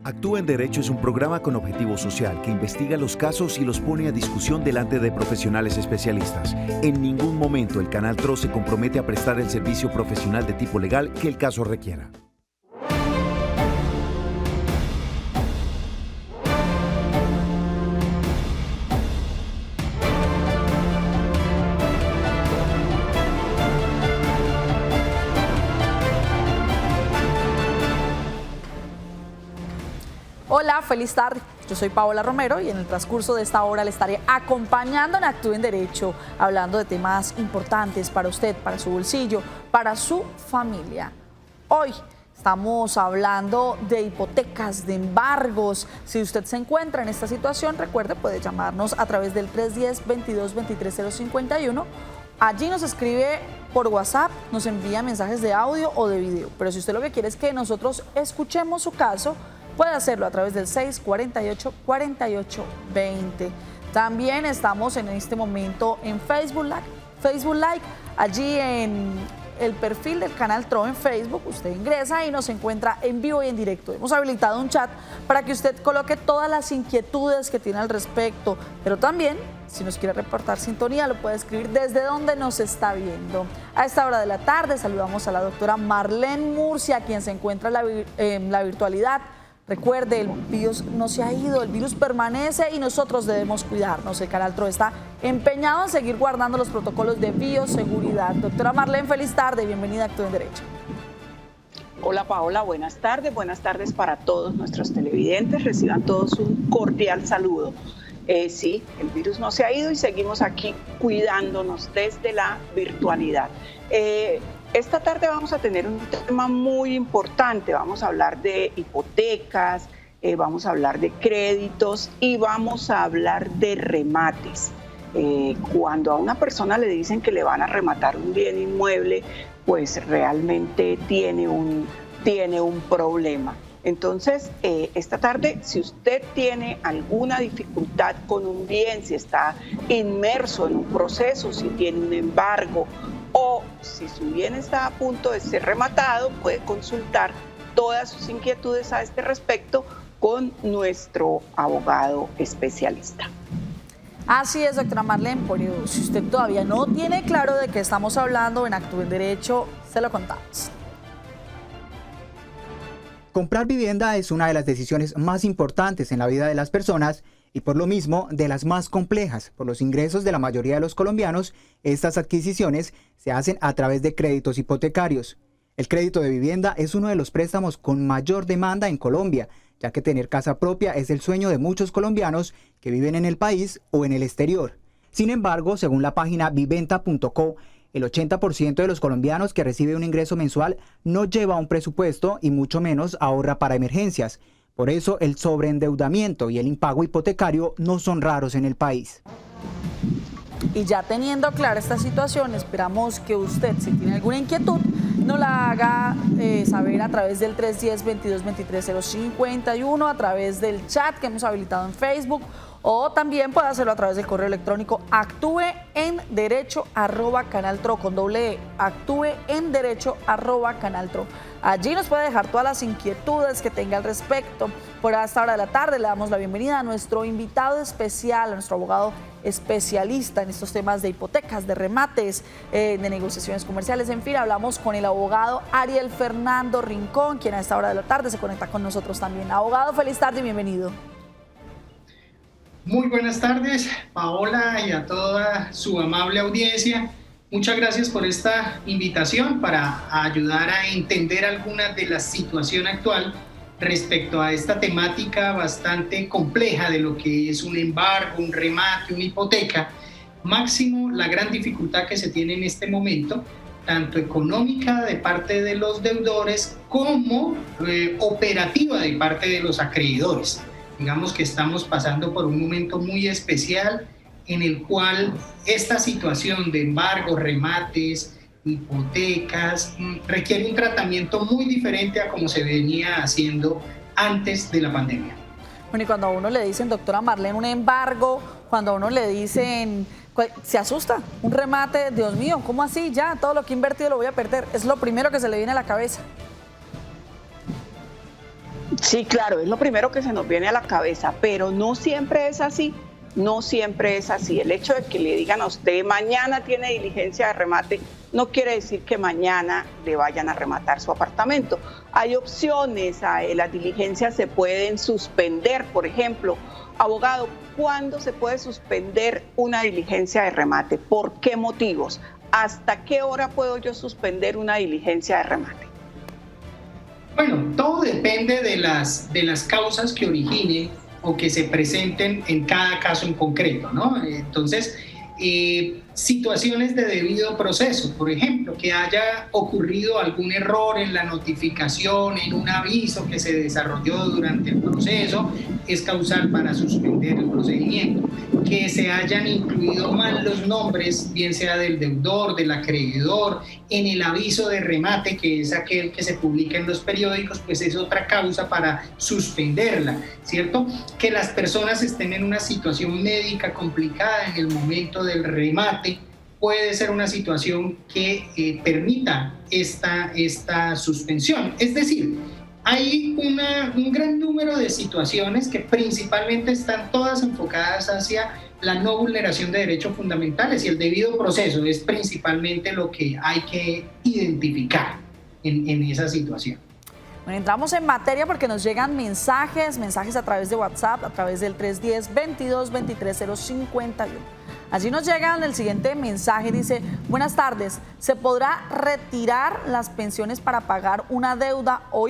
Actúa en Derecho es un programa con objetivo social que investiga los casos y los pone a discusión delante de profesionales especialistas. En ningún momento el Canal TRO se compromete a prestar el servicio profesional de tipo legal que el caso requiera. Hola, feliz tarde. Yo soy Paola Romero y en el transcurso de esta hora le estaré acompañando en Actúe en Derecho, hablando de temas importantes para usted, para su bolsillo, para su familia. Hoy estamos hablando de hipotecas, de embargos. Si usted se encuentra en esta situación, recuerde, puede llamarnos a través del 310-22-23-051. Allí nos escribe por WhatsApp, nos envía mensajes de audio o de video. Pero si usted lo que quiere es que nosotros escuchemos su caso, puede hacerlo a través del 648-4820. También estamos en este momento en Facebook Live, allí en el perfil del Canal TRO en Facebook. Usted ingresa y nos encuentra en vivo y en directo. Hemos habilitado un chat para que usted coloque todas las inquietudes que tiene al respecto, pero también, si nos quiere reportar sintonía, lo puede escribir desde donde nos está viendo. A esta hora de la tarde saludamos a la doctora Marlene Murcia, quien se encuentra en la virtualidad. Recuerde, el virus no se ha ido, el virus permanece y nosotros debemos cuidarnos. El Canal TRO está empeñado en seguir guardando los protocolos de bioseguridad. Doctora Marlene, feliz tarde, bienvenida a Actúe en Derecho. Hola Paola, buenas tardes para todos nuestros televidentes. Reciban todos un cordial saludo. Sí, el virus no se ha ido y seguimos aquí cuidándonos desde la virtualidad. Esta tarde vamos a tener un tema muy importante. Vamos a hablar de hipotecas, vamos a hablar de créditos y vamos a hablar de remates. Cuando a una persona le dicen que le van a rematar un bien inmueble, pues realmente tiene un problema. Entonces, esta tarde, si usted tiene alguna dificultad con un bien, si está inmerso en un proceso, si tiene un embargo o si su bien está a punto de ser rematado, puede consultar todas sus inquietudes a este respecto con nuestro abogado especialista. Así es, doctora Marlene, pero si usted todavía no tiene claro de qué estamos hablando en Actúe en Derecho, se lo contamos. Comprar vivienda es una de las decisiones más importantes en la vida de las personas y por lo mismo de las más complejas. Por los ingresos de la mayoría de los colombianos, estas adquisiciones se hacen a través de créditos hipotecarios. El crédito de vivienda es uno de los préstamos con mayor demanda en Colombia, ya que tener casa propia es el sueño de muchos colombianos que viven en el país o en el exterior. Sin embargo, según la página viventa.co, el 80% de los colombianos que recibe un ingreso mensual no lleva un presupuesto y mucho menos ahorra para emergencias. Por eso el sobreendeudamiento y el impago hipotecario no son raros en el país. Y ya teniendo clara esta situación, esperamos que usted, si tiene alguna inquietud, nos la haga saber a través del 310-22-23-051, a través del chat que hemos habilitado en Facebook, o también puede hacerlo a través del correo electrónico actúeenderecho@canaltro con doble E, actúeenderecho@canaltro. Allí nos puede dejar todas las inquietudes que tenga al respecto. Por esta hora de la tarde le damos la bienvenida a nuestro invitado especial, a nuestro abogado especialista en estos temas de hipotecas, de remates, de negociaciones comerciales, en fin, hablamos con el abogado Ariel Fernando Rincón, quien a esta hora de la tarde se conecta con nosotros también. Abogado, feliz tarde y bienvenido. Muy buenas tardes, Paola, y a toda su amable audiencia. Muchas gracias por esta invitación para ayudar a entender algunas de la situación actual respecto a esta temática bastante compleja de lo que es un embargo, un remate, una hipoteca. Máximo la gran dificultad que se tiene en este momento, tanto económica de parte de los deudores como operativa de parte de los acreedores. Digamos que estamos pasando por un momento muy especial en el cual esta situación de embargos, remates, hipotecas, requiere un tratamiento muy diferente a como se venía haciendo antes de la pandemia. Bueno, y cuando a uno le dicen, doctora Marlene, un embargo, cuando a uno le dicen, se asusta, un remate, Dios mío, ¿cómo así? Ya, todo lo que he invertido lo voy a perder. Es lo primero que se le viene a la cabeza. Sí, claro, es lo primero que se nos viene a la cabeza, pero no siempre es así. No siempre es así. El hecho de que le digan a usted mañana tiene diligencia de remate no quiere decir que mañana le vayan a rematar su apartamento. Hay opciones, las diligencias se pueden suspender, por ejemplo. Abogado, ¿cuándo se puede suspender una diligencia de remate? ¿Por qué motivos? ¿Hasta qué hora puedo yo suspender una diligencia de remate? Bueno, todo depende de las causas que originen o que se presenten en cada caso en concreto, ¿no? Entonces, situaciones de debido proceso, por ejemplo, que haya ocurrido algún error en la notificación, en un aviso que se desarrolló durante el proceso, es causal para suspender el procedimiento. Que se hayan incluido mal los nombres, bien sea del deudor, del acreedor, en el aviso de remate, que es aquel que se publica en los periódicos, pues es otra causa para suspenderla, ¿cierto? Que las personas estén en una situación médica complicada en el momento del remate, puede ser una situación que permita esta suspensión. Es decir, hay un gran número de situaciones que principalmente están todas enfocadas hacia la no vulneración de derechos fundamentales, y el debido proceso es principalmente lo que hay que identificar en esa situación. Bueno, entramos en materia porque nos llegan mensajes a través de WhatsApp, a través del 310-22-23-051. Allí nos llega el siguiente mensaje, dice: buenas tardes, ¿se podrá retirar las pensiones para pagar una deuda o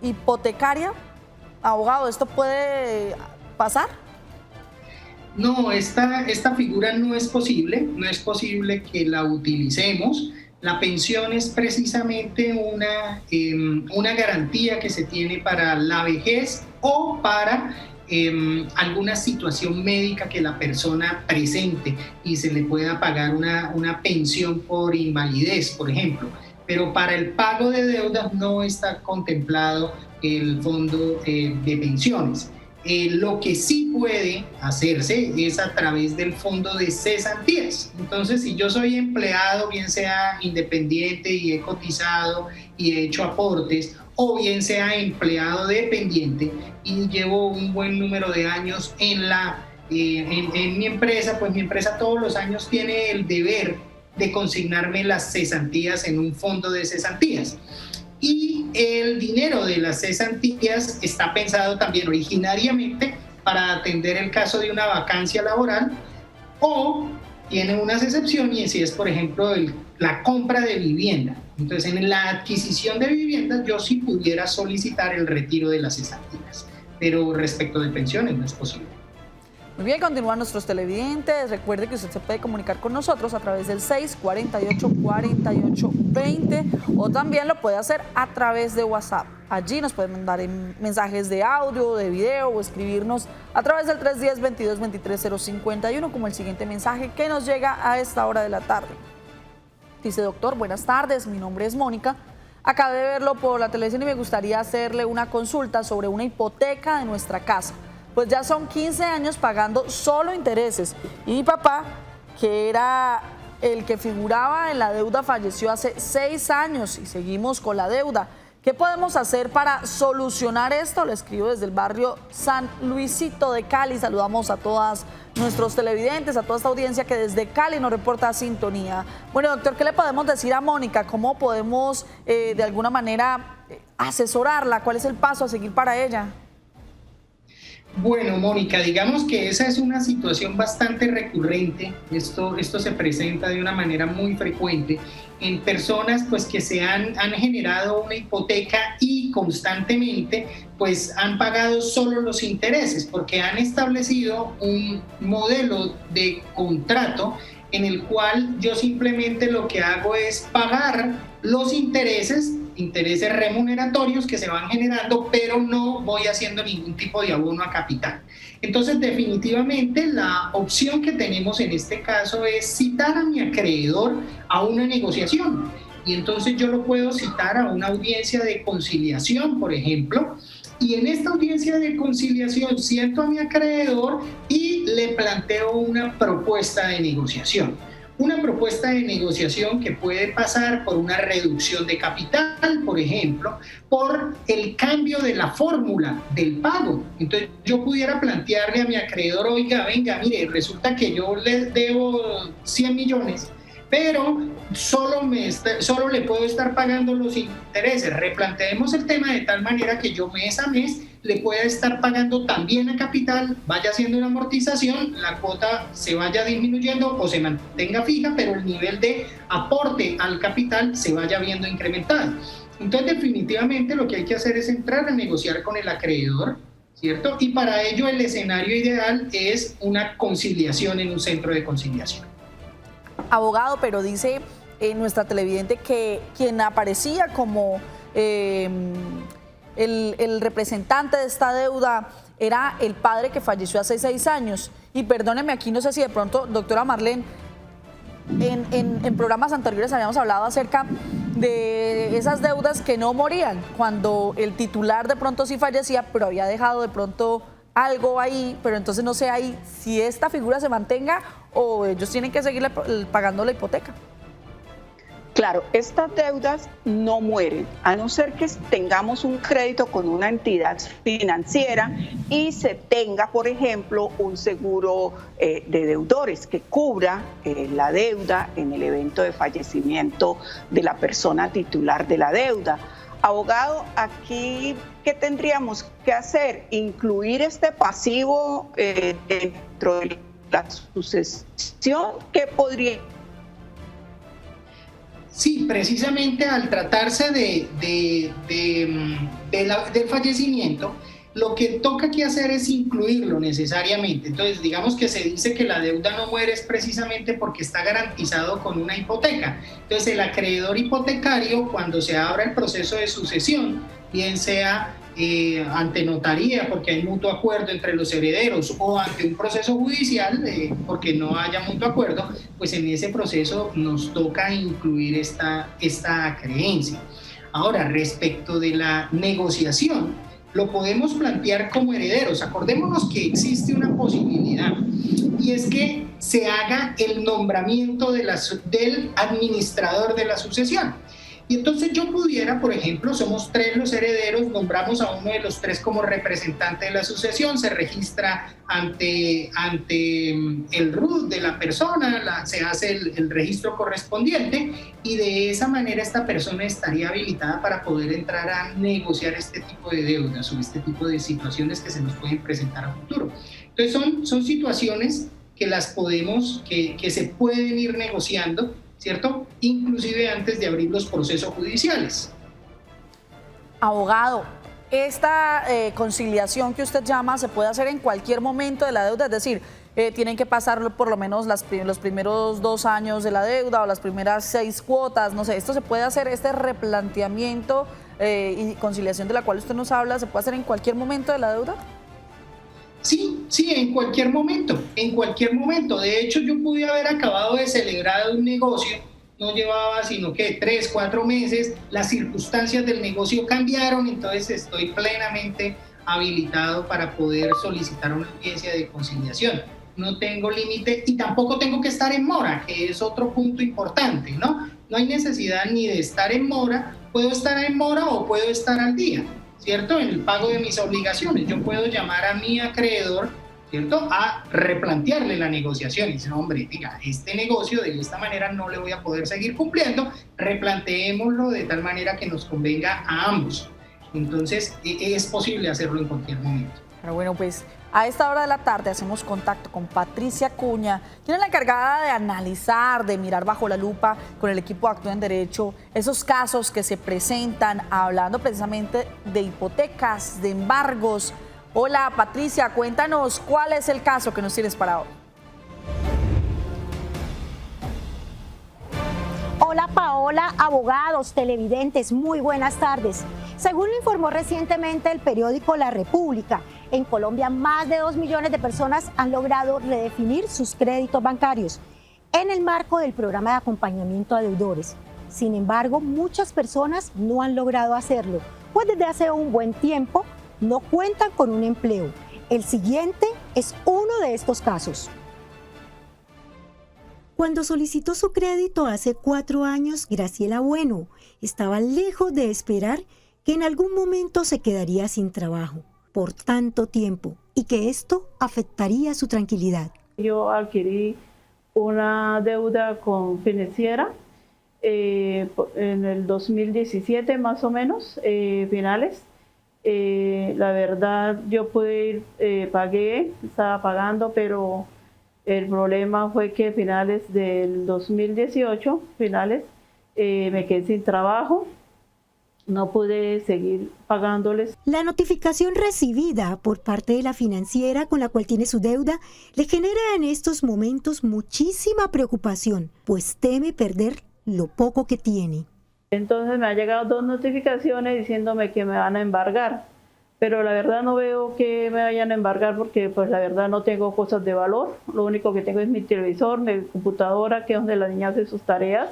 hipotecaria? Abogado, ¿esto puede pasar? No, esta figura no es posible que la utilicemos. La pensión es precisamente una garantía que se tiene para la vejez o para alguna situación médica que la persona presente y se le pueda pagar una pensión por invalidez, por ejemplo. Pero para el pago de deudas no está contemplado el fondo de pensiones. Lo que sí puede hacerse es a través del fondo de cesantías. Entonces, si yo soy empleado, bien sea independiente y he cotizado y he hecho aportes, o bien sea empleado dependiente y llevo un buen número de años en mi empresa, pues mi empresa todos los años tiene el deber de consignarme las cesantías en un fondo de cesantías. Y el dinero de las cesantías está pensado también originariamente para atender el caso de una vacancia laboral, o tiene unas excepciones, y si es, por ejemplo, la compra de vivienda. Entonces, en la adquisición de vivienda yo sí pudiera solicitar el retiro de las cesantías, pero respecto de pensiones no es posible. Muy bien, continúan nuestros televidentes. Recuerde que usted se puede comunicar con nosotros a través del 648-4820 o también lo puede hacer a través de WhatsApp. Allí nos pueden mandar mensajes de audio, de video o escribirnos a través del 310-22-23-051, como el siguiente mensaje que nos llega a esta hora de la tarde. Dice: doctor, buenas tardes, mi nombre es Mónica. Acabé de verlo por la televisión y me gustaría hacerle una consulta sobre una hipoteca de nuestra casa. Pues ya son 15 años pagando solo intereses. Y mi papá, que era el que figuraba en la deuda, falleció hace 6 años y seguimos con la deuda. ¿Qué podemos hacer para solucionar esto? Le escribo desde el barrio San Luisito de Cali. Saludamos a todos nuestros televidentes, a toda esta audiencia que desde Cali nos reporta sintonía. Bueno, doctor, ¿qué le podemos decir a Mónica? ¿Cómo podemos de alguna manera asesorarla? ¿Cuál es el paso a seguir para ella? Bueno, Mónica, digamos que esa es una situación bastante recurrente. Esto se presenta de una manera muy frecuente en personas pues que se han generado una hipoteca y constantemente pues han pagado solo los intereses, porque han establecido un modelo de contrato en el cual yo simplemente lo que hago es pagar los intereses remuneratorios que se van generando, pero no voy haciendo ningún tipo de abono a capital. Entonces, definitivamente, la opción que tenemos en este caso es citar a mi acreedor a una negociación. Y entonces yo lo puedo citar a una audiencia de conciliación, por ejemplo, y en esta audiencia de conciliación siento a mi acreedor y le planteo una propuesta de negociación. una propuesta de negociación que puede pasar por una reducción de capital, por ejemplo, por el cambio de la fórmula del pago. Entonces yo pudiera plantearle a mi acreedor, oiga, venga, mire, resulta que yo le debo 100 millones, pero solo le puedo estar pagando los intereses. Replanteemos el tema de tal manera que yo mes a mes le pueda estar pagando también a capital, vaya haciendo una amortización, la cuota se vaya disminuyendo o se mantenga fija, pero el nivel de aporte al capital se vaya viendo incrementado. Entonces, definitivamente lo que hay que hacer es entrar a negociar con el acreedor, ¿cierto? Y para ello el escenario ideal es una conciliación en un centro de conciliación. Abogado, pero dice nuestra televidente que quien aparecía como el representante de esta deuda era el padre que falleció hace 6 años. Y perdóneme, aquí no sé si de pronto, doctora Marlene, en programas anteriores habíamos hablado acerca de esas deudas que no morían, cuando el titular de pronto sí fallecía, pero había dejado de pronto algo ahí, pero entonces no sé ahí si esta figura se mantenga o ellos tienen que seguir pagando la hipoteca. Claro, estas deudas no mueren, a no ser que tengamos un crédito con una entidad financiera y se tenga, por ejemplo, un seguro de deudores que cubra la deuda en el evento de fallecimiento de la persona titular de la deuda. Abogado, aquí, ¿qué tendríamos que hacer? ¿Incluir este pasivo dentro de la sucesión? ¿Qué podría...? Sí, precisamente al tratarse del fallecimiento, lo que toca aquí hacer es incluirlo necesariamente. Entonces, digamos que se dice que la deuda no muere es precisamente porque está garantizado con una hipoteca. Entonces, el acreedor hipotecario, cuando se abra el proceso de sucesión, bien sea ante notaría porque hay mutuo acuerdo entre los herederos o ante un proceso judicial porque no haya mutuo acuerdo, pues en ese proceso nos toca incluir esta creencia. Ahora, respecto de la negociación, lo podemos plantear como herederos. Acordémonos que existe una posibilidad y es que se haga el nombramiento del administrador de la sucesión. Y entonces yo pudiera, por ejemplo, somos 3 los herederos, nombramos a uno de los 3 como representante de la sucesión, se registra ante el RUT de la persona, se hace el registro correspondiente y de esa manera esta persona estaría habilitada para poder entrar a negociar este tipo de deudas o este tipo de situaciones que se nos pueden presentar a futuro. Entonces son situaciones que que se pueden ir negociando, ¿cierto? Inclusive antes de abrir los procesos judiciales. Abogado, esta conciliación que usted llama se puede hacer en cualquier momento de la deuda, es decir, tienen que pasar por lo menos los primeros 2 años de la deuda o las primeras 6 cuotas, no sé, esto se puede hacer, este replanteamiento y conciliación de la cual usted nos habla, ¿se puede hacer en cualquier momento de la deuda? Sí, en cualquier momento, De hecho, yo pude haber acabado de celebrar un negocio, no llevaba sino que 3, 4 meses, las circunstancias del negocio cambiaron, entonces estoy plenamente habilitado para poder solicitar una audiencia de conciliación. No tengo límite y tampoco tengo que estar en mora, que es otro punto importante, ¿no? No hay necesidad ni de estar en mora, puedo estar en mora o puedo estar al día, ¿cierto? En el pago de mis obligaciones. Yo puedo llamar a mi acreedor, ¿cierto? A replantearle la negociación y decir, hombre, diga, este negocio de esta manera no le voy a poder seguir cumpliendo, replanteémoslo de tal manera que nos convenga a ambos. Entonces, es posible hacerlo en cualquier momento. Pero bueno, pues a esta hora de la tarde hacemos contacto con Patricia Acuña, quien es la encargada de analizar, de mirar bajo la lupa con el equipo de Actúa en Derecho esos casos que se presentan, hablando precisamente de hipotecas, de embargos. Hola Patricia, cuéntanos cuál es el caso que nos tienes para hoy. Hola Paola, abogados, televidentes, muy buenas tardes. Según lo informó recientemente el periódico La República, en Colombia más de 2 millones de personas han logrado redefinir sus créditos bancarios en el marco del programa de acompañamiento a deudores. Sin embargo, muchas personas no han logrado hacerlo, pues desde hace un buen tiempo no cuentan con un empleo. El siguiente es uno de estos casos. Cuando solicitó su crédito hace 4 años, Graciela Bueno estaba lejos de esperar que en algún momento se quedaría sin trabajo por tanto tiempo y que esto afectaría su tranquilidad. Yo adquirí una deuda con financiera en el 2017 más o menos, finales. La verdad yo pude ir, pagué, estaba pagando, pero el problema fue que a finales del 2018, me quedé sin trabajo. No pude seguir pagándoles. La notificación recibida por parte de la financiera con la cual tiene su deuda le genera en estos momentos muchísima preocupación, pues teme perder lo poco que tiene. Entonces me han llegado 2 notificaciones diciéndome que me van a embargar, pero la verdad no veo que me vayan a embargar porque pues la verdad no tengo cosas de valor. Lo único que tengo es mi televisor, mi computadora, que es donde la niña hace sus tareas,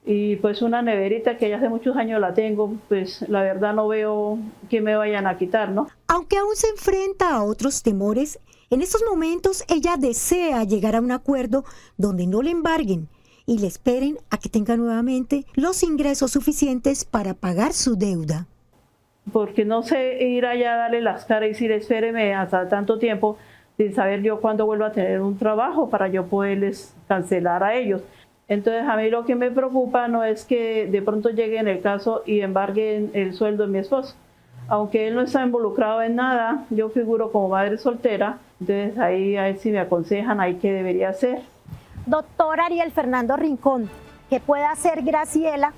y pues una neverita que ya hace muchos años la tengo. Pues la verdad no veo que me vayan a quitar, ¿no? Aunque aún se enfrenta a otros temores, en estos momentos ella desea llegar a un acuerdo donde no le embarguen y le esperen a que tenga nuevamente los ingresos suficientes para pagar su deuda. Porque no sé ir allá a darle las caras y decir espéreme hasta tanto tiempo sin saber yo cuándo vuelvo a tener un trabajo para yo poderles cancelar a ellos. Entonces a mí lo que me preocupa no es que de pronto llegue en el caso y embarguen el sueldo de mi esposo. Aunque él no está involucrado en nada, yo figuro como madre soltera, entonces ahí a ver si me aconsejan ahí qué debería hacer. Doctor Ariel Fernando Rincón, ¿qué puede hacer Graciela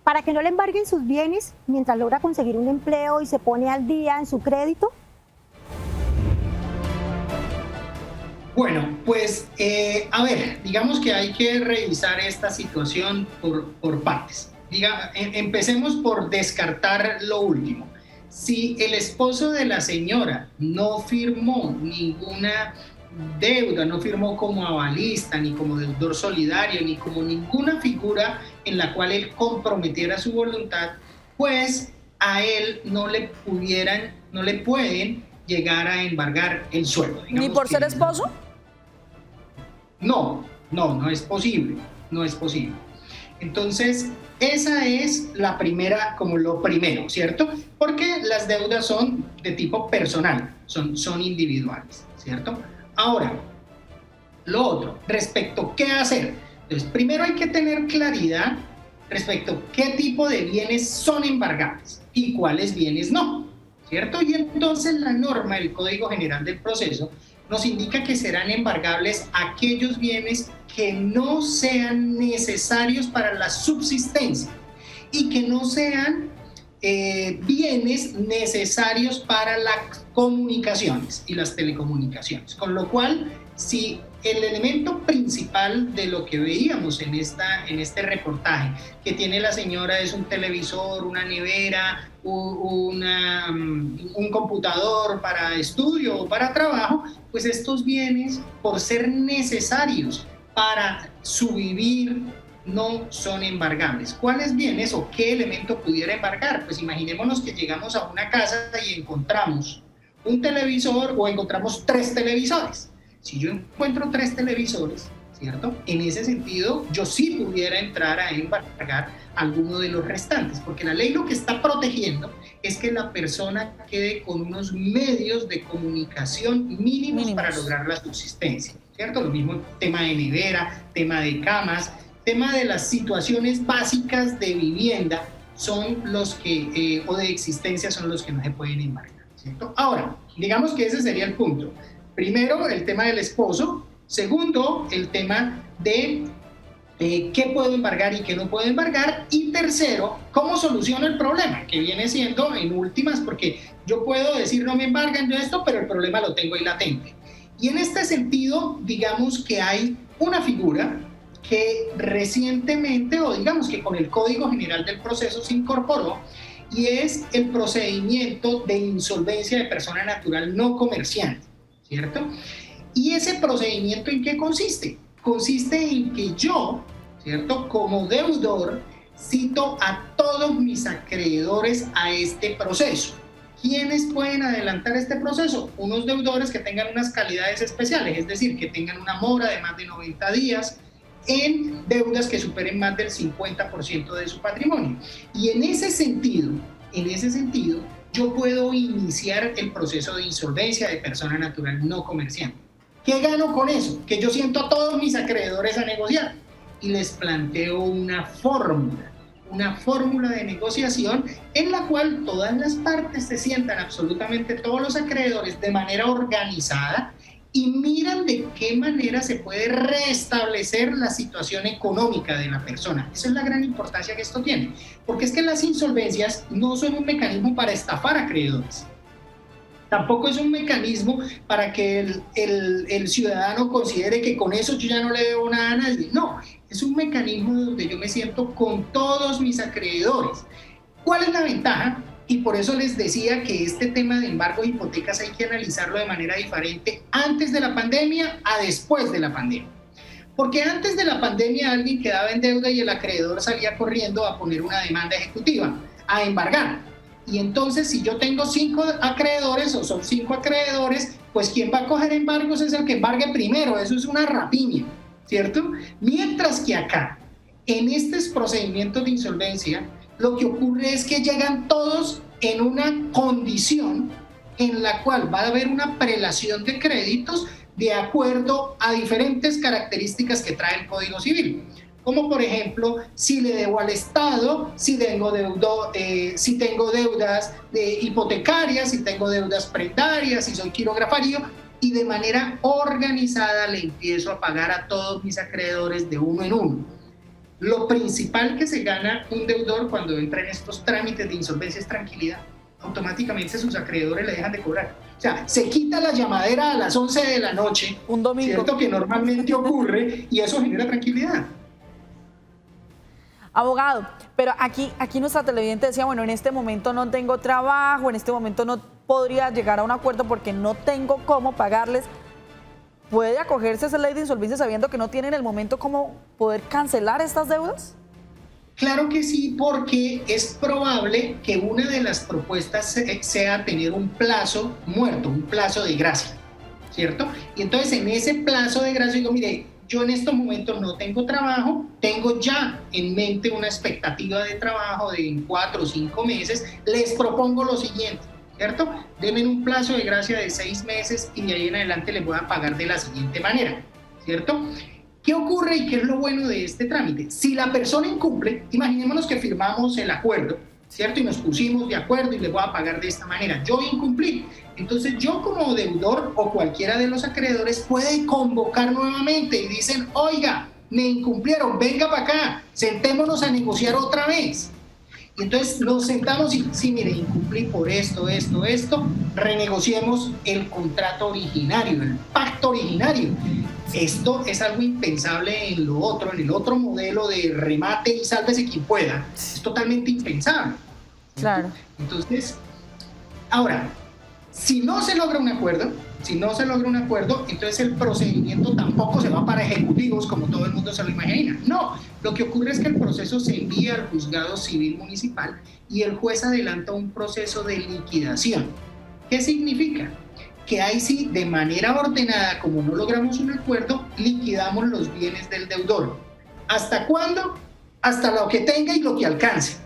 para que no le embarguen sus bienes mientras logra conseguir un empleo y se pone al día en su crédito? Bueno, pues a ver, digamos que hay que revisar esta situación por partes. Empecemos por descartar lo último. Si el esposo de la señora no firmó ninguna deuda, no firmó como avalista, ni como deudor solidario, ni como ninguna figura en la cual él comprometiera su voluntad, pues a él no le pueden llegar a embargar el sueldo. ¿Ni por ser esposo? No es posible, no es posible. Entonces, esa es la primera, como lo primero, ¿cierto? Porque las deudas son de tipo personal, son individuales, ¿cierto? Ahora, lo otro, respecto a qué hacer. Entonces, primero hay que tener claridad respecto a qué tipo de bienes son embargables y cuáles bienes no, ¿cierto? Y entonces la norma del Código General del Proceso nos indica que serán embargables aquellos bienes que no sean necesarios para la subsistencia y que no sean bienes necesarios para las comunicaciones y las telecomunicaciones. Con lo cual, si el elemento principal de lo que veíamos en este reportaje que tiene la señora es un televisor, una nevera, un computador para estudio o para trabajo, pues estos bienes, por ser necesarios para su vivir, no son embargables. ¿Cuáles bienes o qué elemento pudiera embargar? Pues imaginémonos que llegamos a una casa y encontramos un televisor o encontramos 3 televisores. Si yo encuentro 3 televisores, ¿cierto? En ese sentido, yo sí pudiera entrar a embargar alguno de los restantes, porque la ley lo que está protegiendo es que la persona quede con unos medios de comunicación mínimos para lograr la subsistencia, ¿cierto? Lo mismo tema de nevera, tema de camas, tema de las situaciones básicas de vivienda son los que, o de existencia son los que no se pueden embargar, ¿cierto? Ahora, digamos que ese sería el punto. Primero, el tema del esposo. Segundo, el tema de qué puedo embargar y qué no puedo embargar. Y tercero, cómo soluciono el problema, que viene siendo en últimas, porque yo puedo decir no me embargan de esto, pero el problema lo tengo ahí latente. Y en este sentido, digamos que hay una figura que recientemente, o digamos que con el Código General del Proceso se incorporó, y es el procedimiento de insolvencia de persona natural no comerciante, ¿cierto? ¿Y ese procedimiento en qué consiste? Consiste en que yo, ¿cierto?, como deudor, cito a todos mis acreedores a este proceso. ¿Quiénes pueden adelantar este proceso? Unos deudores que tengan unas calidades especiales, es decir, que tengan una mora de más de 90 días, en deudas que superen más del 50% de su patrimonio. Y en ese sentido, yo puedo iniciar el proceso de insolvencia de persona natural no comerciante. ¿Qué gano con eso? Que yo siento a todos mis acreedores a negociar y les planteo una fórmula de negociación en la cual todas las partes se sientan, absolutamente todos los acreedores, de manera organizada y miran de qué manera se puede restablecer la situación económica de la persona. Esa es la gran importancia que esto tiene, porque es que las insolvencias no son un mecanismo para estafar a acreedores. Tampoco es un mecanismo para que el ciudadano considere que con eso yo ya no le debo nada a nadie. No, es un mecanismo donde yo me siento con todos mis acreedores. ¿Cuál es la ventaja? Y por eso les decía que este tema de embargo de hipotecas hay que analizarlo de manera diferente antes de la pandemia a después de la pandemia. Porque antes de la pandemia alguien quedaba en deuda y el acreedor salía corriendo a poner una demanda ejecutiva, a embargar. Y entonces si yo tengo 5 acreedores o son 5 acreedores, pues quien va a coger embargos es el que embargue primero. Eso es una rapiña, ¿cierto? Mientras que acá, en estos procedimientos de insolvencia, lo que ocurre es que llegan todos en una condición en la cual va a haber una prelación de créditos de acuerdo a diferentes características que trae el Código Civil. Como por ejemplo, si le debo al Estado, si tengo deudas hipotecarias, si tengo deudas prendarias, si soy quirografario, y de manera organizada le empiezo a pagar a todos mis acreedores de uno en uno. Lo principal que se gana un deudor cuando entra en estos trámites de insolvencia es tranquilidad. Automáticamente sus acreedores le dejan de cobrar. O sea, se quita la llamadera a las 11 de la noche, un domingo, ¿cierto? Que normalmente ocurre, y eso genera tranquilidad. Abogado, pero aquí nuestra televidente decía, bueno, en este momento no tengo trabajo, en este momento no podría llegar a un acuerdo porque no tengo cómo pagarles. ¿Puede acogerse a esa ley de insolvencia sabiendo que no tiene en el momento cómo poder cancelar estas deudas? Claro que sí, porque es probable que una de las propuestas sea tener un plazo muerto, un plazo de gracia, ¿cierto? Y entonces en ese plazo de gracia digo, mire, yo en estos momentos no tengo trabajo, tengo ya en mente una expectativa de trabajo de 4 o 5 meses, les propongo lo siguiente, ¿cierto? Denme un plazo de gracia de 6 meses y de ahí en adelante les voy a pagar de la siguiente manera, ¿cierto? ¿Qué ocurre y qué es lo bueno de este trámite? Si la persona incumple, imaginémonos que firmamos el acuerdo, ¿cierto? Y nos pusimos de acuerdo y les voy a pagar de esta manera. Yo incumplí. Entonces yo como deudor o cualquiera de los acreedores puede convocar nuevamente y dicen, oiga, me incumplieron, venga para acá, sentémonos a negociar otra vez. Y entonces nos sentamos y, sí, mire, incumplí por esto, renegociemos el contrato originario, el pacto originario. Esto es algo impensable en el otro modelo de remate y sálvese quien pueda. Es totalmente impensable. Claro. Entonces, ahora, si no se logra un acuerdo, entonces el procedimiento tampoco se va para ejecutivos como todo el mundo se lo imagina. No, lo que ocurre es que el proceso se envía al juzgado civil municipal y el juez adelanta un proceso de liquidación. ¿Qué significa? Que ahí sí, de manera ordenada, como no logramos un acuerdo, liquidamos los bienes del deudor. ¿Hasta cuándo? Hasta lo que tenga y lo que alcance,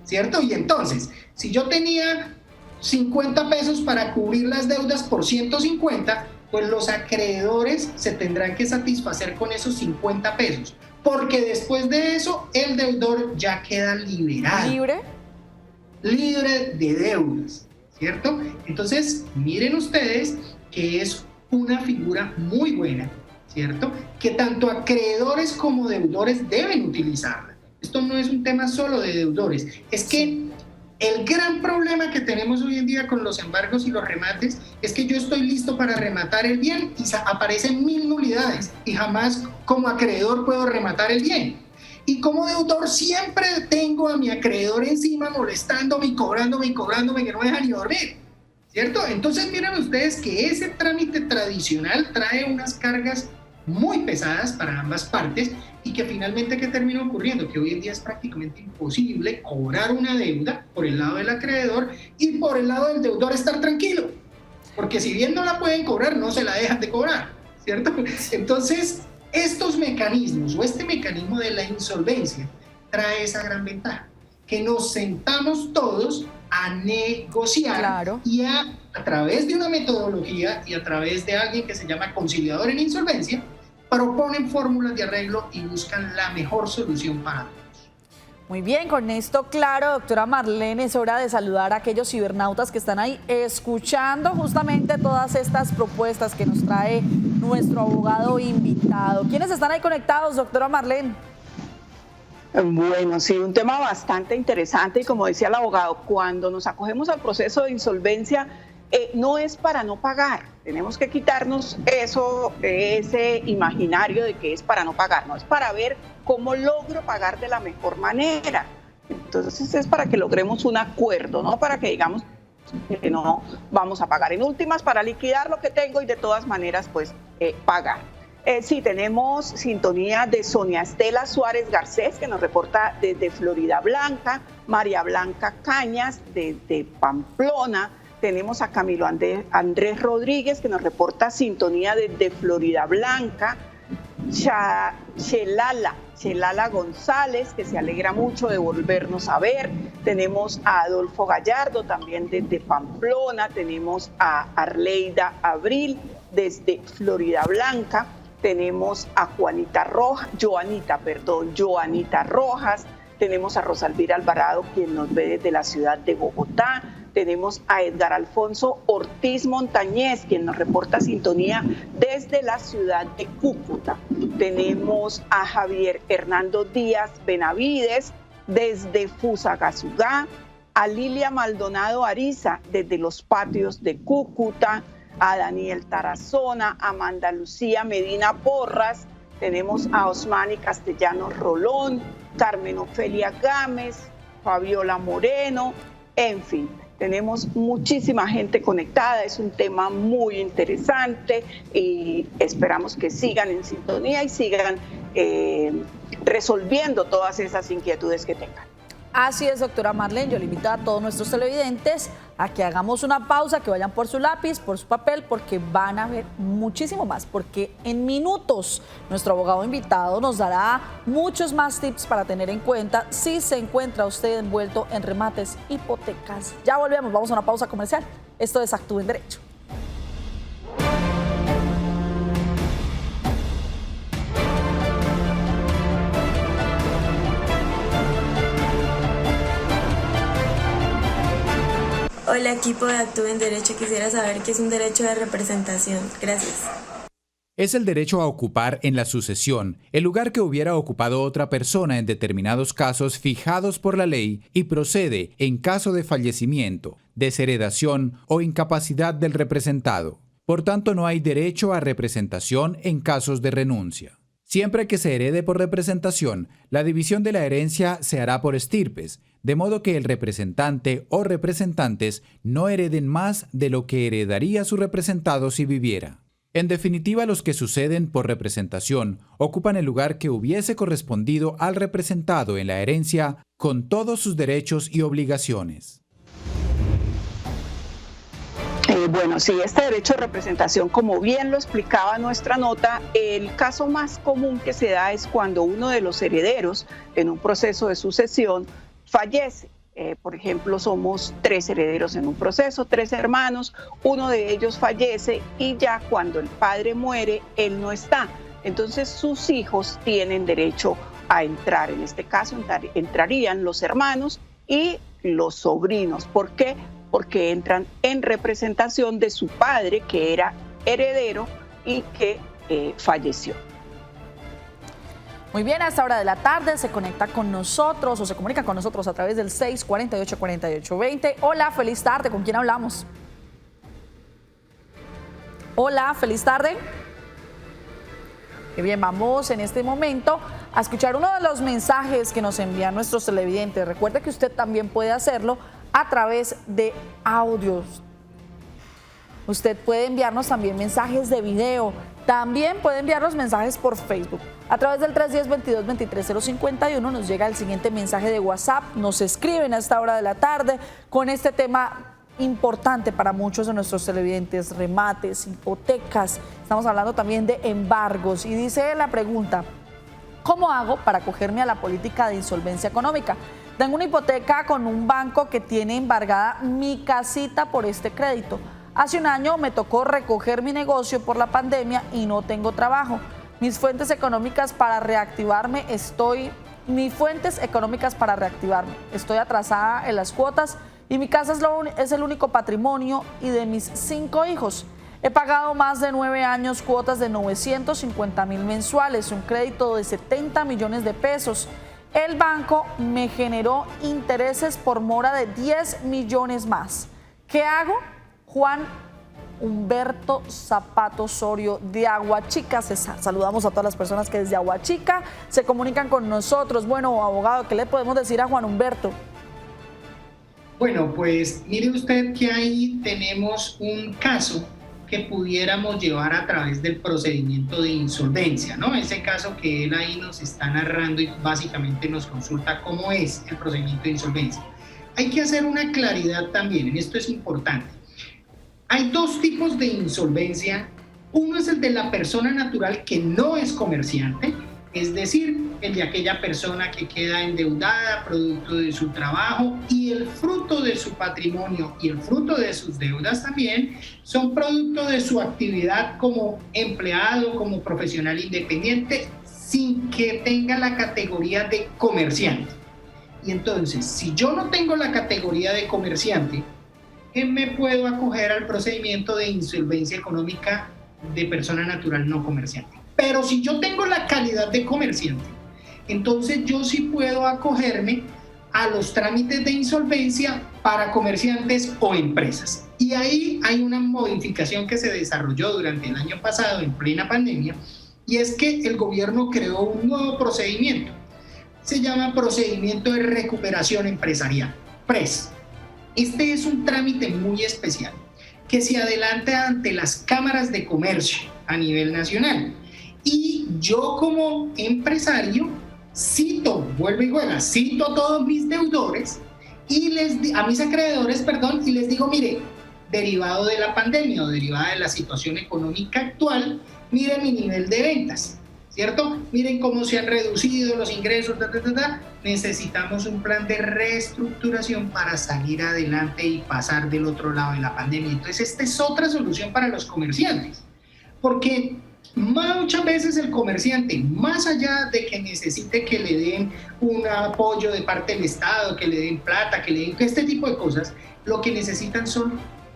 ¿cierto? Y entonces, si yo tenía 50 pesos para cubrir las deudas por 150, pues los acreedores se tendrán que satisfacer con esos 50 pesos, porque después de eso el deudor ya queda liberado. Libre de deudas, ¿cierto? Entonces, miren ustedes que es una figura muy buena, ¿cierto? Que tanto acreedores como deudores deben utilizarla. Esto no es un tema solo de deudores, es que el gran problema que tenemos hoy en día con los embargos y los remates es que yo estoy listo para rematar el bien y aparecen 1000 nulidades y jamás como acreedor puedo rematar el bien. Y como deudor siempre tengo a mi acreedor encima molestándome y cobrándome que no me deja ni dormir, ¿cierto? Entonces miren ustedes que ese trámite tradicional trae unas cargas muy pesadas para ambas partes y que finalmente ¿qué termina ocurriendo? Que hoy en día es prácticamente imposible cobrar una deuda por el lado del acreedor y por el lado del deudor estar tranquilo, porque si bien no la pueden cobrar, no se la dejan de cobrar, ¿cierto? Entonces Estos mecanismos o este mecanismo de la insolvencia trae esa gran ventaja, que nos sentamos todos a negociar y a través de una metodología y a través de alguien que se llama conciliador en insolvencia, proponen fórmulas de arreglo y buscan la mejor solución para todos. Muy bien, con esto claro, doctora Marlene, es hora de saludar a aquellos cibernautas que están ahí escuchando justamente todas estas propuestas que nos trae nuestro abogado invitado. ¿Quiénes están ahí conectados, doctora Marlene? Bueno, sí, un tema bastante interesante y como decía el abogado, cuando nos acogemos al proceso de insolvencia, no es para no pagar, tenemos que quitarnos ese imaginario de que es para no pagar, no, es para ver cómo logro pagar de la mejor manera. Entonces es para que logremos un acuerdo, no para que digamos que no vamos a pagar. En últimas, para liquidar lo que tengo y de todas maneras pues pagar. Sí, tenemos sintonía de Sonia Estela Suárez Garcés, que nos reporta desde Florida Blanca, María Blanca Cañas desde Pamplona. Tenemos a Camilo Andrés Rodríguez, que nos reporta sintonía desde Florida Blanca. Chelala González, que se alegra mucho de volvernos a ver. Tenemos a Adolfo Gallardo, también desde Pamplona. Tenemos a Arleida Abril, desde Florida Blanca. Tenemos a Joanita Rojas. Tenemos a Rosalvira Alvarado, quien nos ve desde la ciudad de Bogotá. Tenemos a Edgar Alfonso Ortiz Montañez, quien nos reporta sintonía desde la ciudad de Cúcuta. Tenemos a Javier Hernando Díaz Benavides desde Fusagasugá, a Lilia Maldonado Ariza desde los patios de Cúcuta, a Daniel Tarazona, a Amanda Lucía Medina Porras. Tenemos a Osmani Castellanos Rolón, Carmen Ofelia Gámez, Fabiola Moreno, en fin. Tenemos muchísima gente conectada, es un tema muy interesante y esperamos que sigan en sintonía y sigan resolviendo todas esas inquietudes que tengan. Así es, doctora Marlene, yo le invito a todos nuestros televidentes a que hagamos una pausa, que vayan por su lápiz, por su papel, porque van a ver muchísimo más, porque en minutos nuestro abogado invitado nos dará muchos más tips para tener en cuenta si se encuentra usted envuelto en remates hipotecas. Ya volvemos, vamos a una pausa comercial. Esto es Actúe en Derecho. Hola, equipo de Actúe en Derecho. Quisiera saber qué es un derecho de representación. Gracias. Es el derecho a ocupar en la sucesión el lugar que hubiera ocupado otra persona en determinados casos fijados por la ley y procede en caso de fallecimiento, desheredación o incapacidad del representado. Por tanto, no hay derecho a representación en casos de renuncia. Siempre que se herede por representación, la división de la herencia se hará por estirpes, de modo que el representante o representantes no hereden más de lo que heredaría su representado si viviera. En definitiva, los que suceden por representación ocupan el lugar que hubiese correspondido al representado en la herencia con todos sus derechos y obligaciones. Bueno, sí, este derecho de representación, como bien lo explicaba nuestra nota, el caso más común que se da es cuando uno de los herederos en un proceso de sucesión fallece. Por ejemplo, somos 3 herederos en un proceso, 3 hermanos, uno de ellos fallece y ya cuando el padre muere, él no está. Entonces sus hijos tienen derecho a entrar. En este caso entrarían los hermanos y los sobrinos. ¿Por qué? Porque entran en representación de su padre, que era heredero y que falleció. Muy bien, a esta hora de la tarde se conecta con nosotros o se comunica con nosotros a través del 648-4820. Hola, feliz tarde. ¿Con quién hablamos? Hola, feliz tarde. Qué bien, vamos en este momento a escuchar uno de los mensajes que nos envían nuestros televidentes. Recuerde que usted también puede hacerlo a través de audios. Usted puede enviarnos también mensajes de video. También puede enviarnos mensajes por Facebook. A través del 310-22-23-051 nos llega el siguiente mensaje de WhatsApp. Nos escriben a esta hora de la tarde con este tema importante para muchos de nuestros televidentes, remates, hipotecas, estamos hablando también de embargos. Y dice la pregunta, ¿cómo hago para acogerme a la política de insolvencia económica? Tengo una hipoteca con un banco que tiene embargada mi casita por este crédito. Hace un año me tocó recoger mi negocio por la pandemia y no tengo trabajo. Mis fuentes económicas para reactivarme, estoy atrasada en las cuotas y mi casa es el único patrimonio y de mis 5 hijos. He pagado más de 9 años cuotas de 950,000 mensuales, un crédito de 70 millones de pesos. El banco me generó intereses por mora de 10 millones más. ¿Qué hago? Juan Humberto Zapato Osorio de Aguachica. Saludamos a todas las personas que desde Aguachica se comunican con nosotros. Bueno, abogado, ¿qué le podemos decir a Juan Humberto? Bueno, pues mire usted que ahí tenemos un caso que pudiéramos llevar a través del procedimiento de insolvencia, ¿no? Ese caso que él ahí nos está narrando y básicamente nos consulta cómo es el procedimiento de insolvencia. Hay que hacer una claridad también, en esto es importante. Hay 2 tipos de insolvencia. Uno es el de la persona natural que no es comerciante, es decir, el de aquella persona que queda endeudada producto de su trabajo y el fruto de su patrimonio y el fruto de sus deudas también son producto de su actividad como empleado, como profesional independiente, sin que tenga la categoría de comerciante. Y entonces, si yo no tengo la categoría de comerciante, me puedo acoger al procedimiento de insolvencia económica de persona natural no comerciante. Pero si yo tengo la calidad de comerciante, entonces yo sí puedo acogerme a los trámites de insolvencia para comerciantes o empresas. Y ahí hay una modificación que se desarrolló durante el año pasado en plena pandemia, y es que el gobierno creó un nuevo procedimiento. Se llama Procedimiento de Recuperación Empresarial, PRES. Este es un trámite muy especial que se adelanta ante las cámaras de comercio a nivel nacional. Y yo como empresario cito a todos mis deudores y a mis acreedores, y les digo, mire, derivado de la pandemia o derivada de la situación económica actual, miren mi nivel de ventas, ¿cierto? Miren cómo se han reducido los ingresos, necesitamos un plan de reestructuración para salir adelante y pasar del otro lado de la pandemia. Entonces, esta es otra solución para los comerciantes, porque muchas veces el comerciante, más allá de que necesite que le den un apoyo de parte del Estado, que le den plata, que le den este tipo de cosas, lo que necesitan son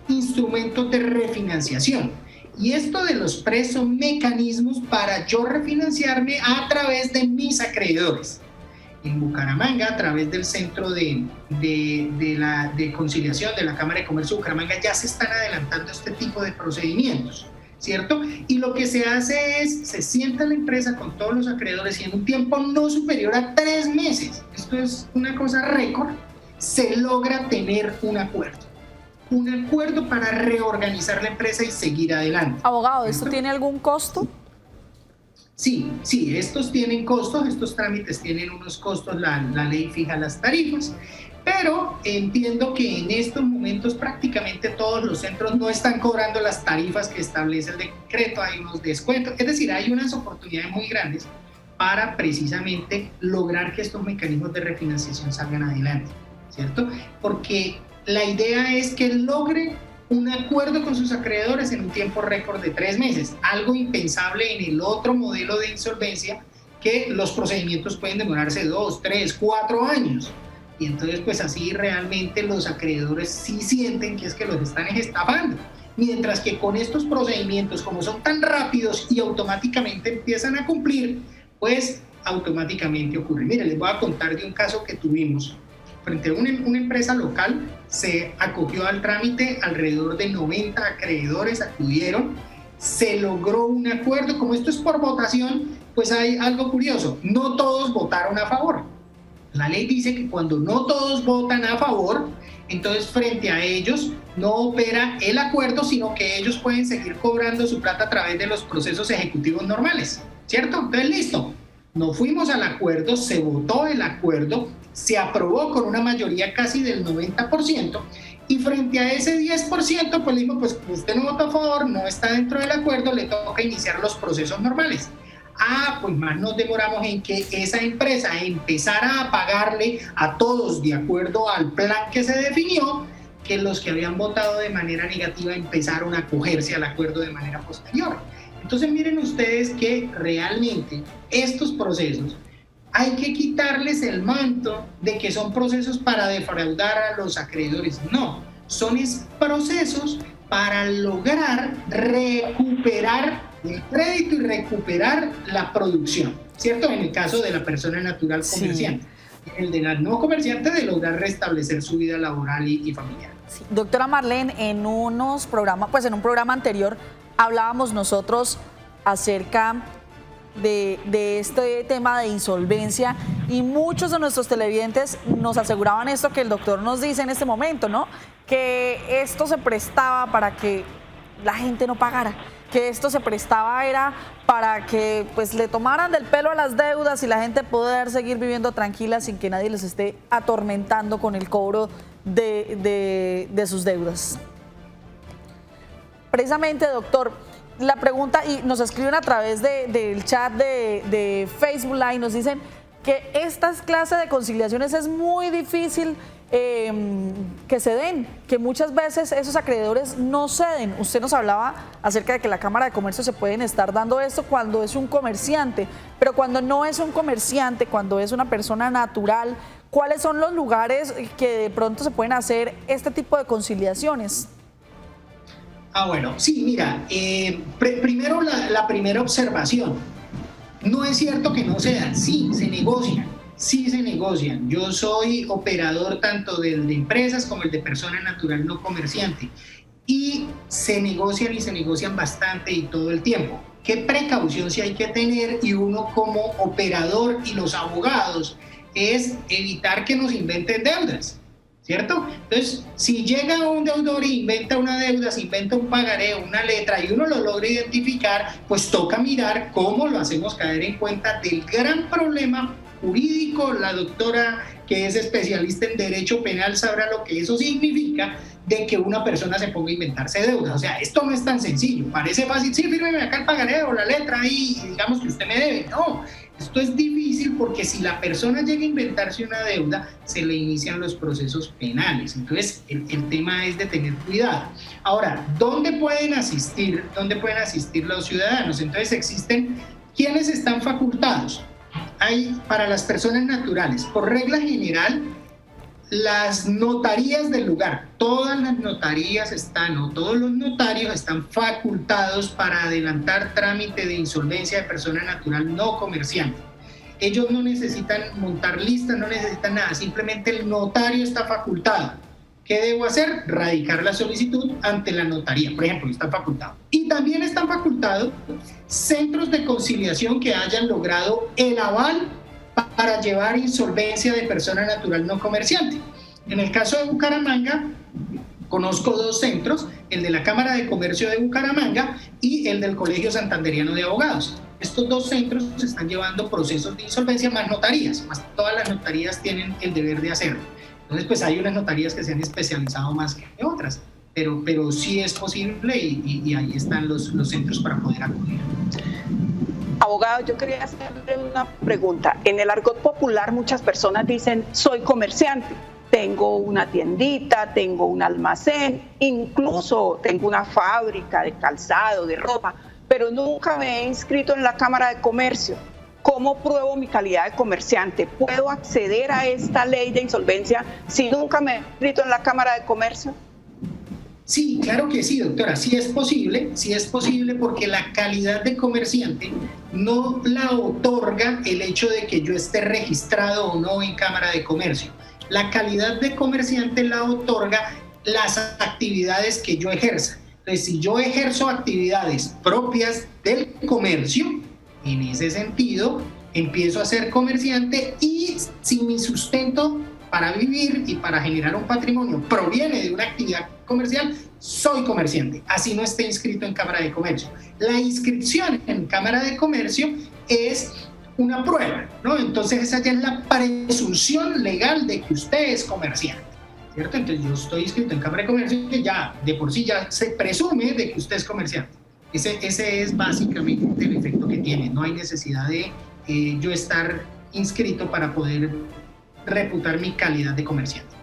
instrumentos de refinanciación. Y esto de los PRES son mecanismos para yo refinanciarme a través de mis acreedores. En Bucaramanga, a través del Centro de Conciliación de la Cámara de Comercio de Bucaramanga, ya se están adelantando este tipo de procedimientos, ¿cierto? Y lo que se hace es, se sienta la empresa con todos los acreedores y en un tiempo no superior a 3 meses, esto es una cosa récord, se logra tener un acuerdo para reorganizar la empresa y seguir adelante. Abogado, ¿esto tiene algún costo? Sí, estos tienen costos, estos trámites tienen unos costos, la ley fija las tarifas, pero entiendo que en estos momentos prácticamente todos los centros no están cobrando las tarifas que establece el decreto, hay unos descuentos, es decir, hay unas oportunidades muy grandes para precisamente lograr que estos mecanismos de refinanciación salgan adelante, ¿cierto? Porque la idea es que logre un acuerdo con sus acreedores en un tiempo récord de 3 meses, algo impensable en el otro modelo de insolvencia, que los procedimientos pueden demorarse 2, 3, 4 años. Y entonces pues así realmente los acreedores sí sienten que es que los están estafando. Mientras que con estos procedimientos, como son tan rápidos y automáticamente empiezan a cumplir, pues automáticamente ocurre. Mire, les voy a contar de un caso que tuvimos. Frente a una empresa local, se acogió al trámite, alrededor de 90 acreedores acudieron, se logró un acuerdo. Como esto es por votación, pues hay algo curioso, no todos votaron a favor. La ley dice que cuando no todos votan a favor, entonces frente a ellos no opera el acuerdo, sino que ellos pueden seguir cobrando su plata a través de los procesos ejecutivos normales, ¿cierto? Entonces listo, nos fuimos al acuerdo, se votó el acuerdo, se aprobó con una mayoría casi del 90% Y frente a ese 10%, pues le digo, pues usted no votó a favor, no está dentro del acuerdo, le toca iniciar los procesos normales. Pues más nos demoramos en que esa empresa empezara a pagarle a todos de acuerdo al plan que se definió, que los que habían votado de manera negativa empezaron a acogerse al acuerdo de manera posterior. Entonces miren ustedes que realmente estos procesos hay que quitarles el manto de que son procesos para defraudar a los acreedores. No, son procesos para lograr recuperar el crédito y recuperar la producción, ¿cierto? En el caso de la persona natural comerciante. Sí. El de la no comerciante de lograr restablecer su vida laboral y familiar. Sí. Doctora Marlene, en unos programas, pues en un programa anterior hablábamos nosotros acerca de este tema de insolvencia y muchos de nuestros televidentes nos aseguraban esto que el doctor nos dice en este momento, ¿no? Que esto se prestaba para que la gente no pagara, que esto se prestaba era para que pues le tomaran del pelo a las deudas y la gente poder seguir viviendo tranquila sin que nadie les esté atormentando con el cobro de sus deudas. Precisamente, doctor, la pregunta, y nos escriben a través del chat de Facebook Live, nos dicen que estas clases de conciliaciones es muy difícil que se den, que muchas veces esos acreedores no ceden. Usted nos hablaba acerca de que la Cámara de Comercio se pueden estar dando esto cuando es un comerciante, pero cuando no es un comerciante, cuando es una persona natural, ¿cuáles son los lugares que de pronto se pueden hacer este tipo de conciliaciones? Bueno, sí, mira, primero la primera observación. No es cierto que no se dan, sí, se negocian. Sí se negocian. Yo soy operador tanto del de empresas como el de persona natural no comerciante y se negocian bastante y todo el tiempo. ¿Qué precaución sí hay que tener? Y uno como operador y los abogados es evitar que nos inventen deudas, ¿cierto? Entonces, si llega un deudor y inventa una deuda, se inventa un pagaré, una letra y uno lo logra identificar, pues toca mirar cómo lo hacemos caer en cuenta del gran problema jurídico. La doctora, que es especialista en derecho penal, sabrá lo que eso significa de que una persona se ponga a inventarse deudas. O sea, esto no es tan sencillo. Parece fácil, sí, fírmeme acá el pagaré o la letra ahí y digamos que usted me debe. No, esto es difícil porque si la persona llega a inventarse una deuda, se le inician los procesos penales. Entonces, el tema es de tener cuidado. Ahora, ¿dónde pueden asistir los ciudadanos? Entonces, existen quienes están facultados. Hay para las personas naturales, por regla general, las notarías del lugar, todas las notarías están, o todos los notarios están facultados para adelantar trámite de insolvencia de persona natural no comerciante. Ellos no necesitan montar listas, no necesitan nada, simplemente el notario está facultado. ¿Qué debo hacer? Radicar la solicitud ante la notaría, por ejemplo, está facultado. Y también están facultados centros de conciliación que hayan logrado el aval para llevar insolvencia de persona natural no comerciante. En el caso de Bucaramanga, conozco dos centros, el de la Cámara de Comercio de Bucaramanga y el del Colegio Santanderiano de Abogados. Estos dos centros están llevando procesos de insolvencia más notarías, más todas las notarías tienen el deber de hacerlo. Entonces, pues hay unas notarías que se han especializado más que otras, pero sí es posible y ahí están los centros para poder acudir. Abogado, yo quería hacerle una pregunta. En el argot popular muchas personas dicen, soy comerciante, tengo una tiendita, tengo un almacén, incluso tengo una fábrica de calzado, de ropa, pero nunca me he inscrito en la Cámara de Comercio. ¿Cómo pruebo mi calidad de comerciante? ¿Puedo acceder a esta ley de insolvencia si nunca me he inscrito en la Cámara de Comercio? Sí, claro que sí, doctora, sí es posible porque la calidad de comerciante no la otorga el hecho de que yo esté registrado o no en Cámara de Comercio. La calidad de comerciante la otorga las actividades que yo ejerza. Entonces, si yo ejerzo actividades propias del comercio, en ese sentido, empiezo a ser comerciante y si mi sustento para vivir y para generar un patrimonio proviene de una actividad comercial, soy comerciante, así no esté inscrito en Cámara de Comercio. La inscripción en Cámara de Comercio es una prueba, ¿no? Entonces esa ya es la presunción legal de que usted es comerciante. ¿cierto? Entonces yo estoy inscrito en Cámara de Comercio y ya, de por sí ya se presume de que usted es comerciante. Ese es básicamente el efecto que tiene. No hay necesidad de yo estar inscrito para poder reputar mi calidad de comerciante.